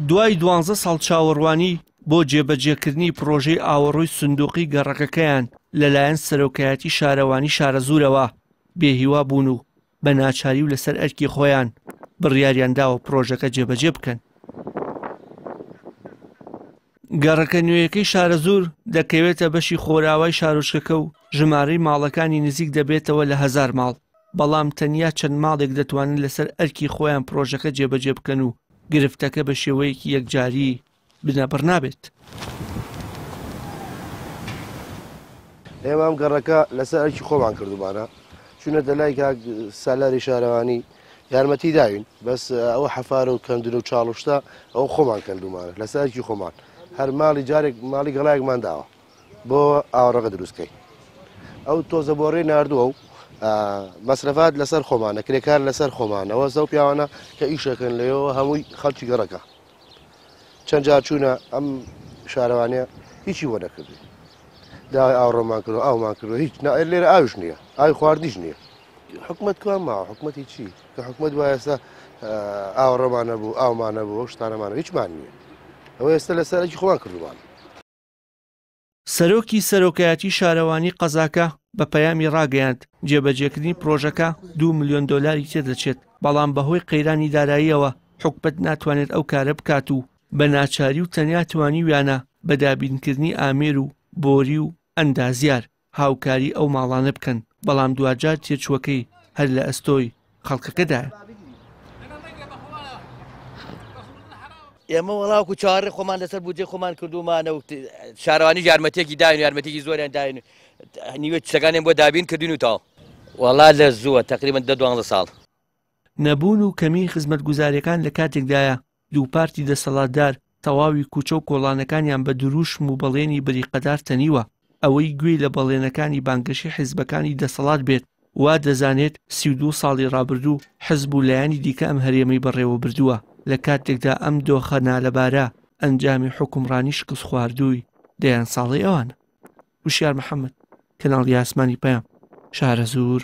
دوای 12 ساڵ چاوەڕوانی بۆ جێبەجێکردنی پرۆژەی ئاوەڕۆی سندوقی گەڕەکەکەیان لەلایەن سەرۆکایەتی شارەوانی شارە زوورەوە بێهیوا بوون و بە ناچاری و لەسەر ئەرکی خۆیان بڕیاریانداوە پرۆژەکە جێبەجێ بکەن. گەڕەکە نوێیەکەی شارە زوور دەکەوێتە بەشی خۆراوای شارۆچکەکە و ژمارەی ماڵەکانی نزیک دەبێتەوە لە 1000 ماڵ، بەڵام تەنیا چەند ماڵێک دەتوانن لەسەر ئەرکی خۆیان پرۆژەکە جێبەجێ بکەن و گرفتەکە بە شێوەیەکی یەکجاری بنەبڕ نابێت. ئێمە ئەم گەڕەکە لەسەر ئەرکی خۆمان کردومانە، چونەتە لای کاک سالاری شارەوانی یارمەتی داوین، بەس ئەوە حەفارە و کەندن و چاڵشتا ئەو خۆمان کردومانە لەسەر ئەرکی خۆمان. هەر ماڵی جارێک ماڵی گەڵایەکمان داوە بۆ ئاوەڕەکە دروستکەی. ئەو تۆزە بۆ ڕێ ناردووە و مەسرەفات لەسەر خۆمانە، کرێکار لەسەر خۆمانەوە زەو پیاوانە کە ئیشەکەن لەوە هەمووی خەڵکی گەڕەکە. چەند جار چوونە ئەم شارەوانەیە هیچی بۆ نەکردی، داوای ئاوڕۆمان کردو ئاومان کردو، هیچ لێرە ئاویش نییە، ئاوی خواردیش نییە. حکومەت کوان ماوە، حکومەتی چی کە حکومەت وایە ئێستا ئاوڕۆمانە بوو ئاومانە بوو ئەو شتانەمانە هیچمان نییە، ئەوە ئێستا لەسەر ئەرکی خۆمان کردومان. سەرۆکی سەرۆکایەتی شارەوانی قەزاکە بە پەیامی ڕاگەیاند جێبەجێکردنی پرۆژەکە 2 ملیۆن دۆلاری تێدەچێت، بەڵام بەهۆی قەیرانی داراییەوە حکومەت ناتوانێت ئەو کارە بکات و بە ناچاری و تەنیا توانی ویانە بە دابینکردنی ئامێر و بۆری و ئەندازیار هاوکاری ئەو ماڵانە بکەن، بەڵام دوجار تێچووەکەی هەر لە ئەستۆی خەڵکەکەدایە. ئێمە وەڵاوکو چاڕێ خۆمان لەسەر بودجێ خۆمان کردومانە و شارەوانی یارمەتێکی داین و یارمەتێکی زۆریان داین نیوە شتەکانیان بۆ دابین کردین و تاو وەڵا لە زووە تقریبەن 12 ساڵ. نەبوون و کەمی خزمەتگوزاریەکان لە کاتێکدایە دوو پارتی دەسەڵاتدار تەواوی کوچە و کۆڵانەکانیان بە دروشم و بەڵێنی بریقەدار تەنیوە. ئەوەی گوێی لە بەڵێنەکانی بانگەشی حیزبەکانی دەسەڵات بێت وا دەزانێت 32 ساڵی ڕابردوو حزب و لایەنی دیکە ئەم هەرێمەی بەڕێوە بردووە لە کاتێکدا ئەم دۆخە نالەبارە ئەنجامی حکومڕانی شکست خواردووی دەیان ساڵی ئەوانە. وشیار محەممەد، کەناڵی ئاسمانی پەیام، شارە زوور،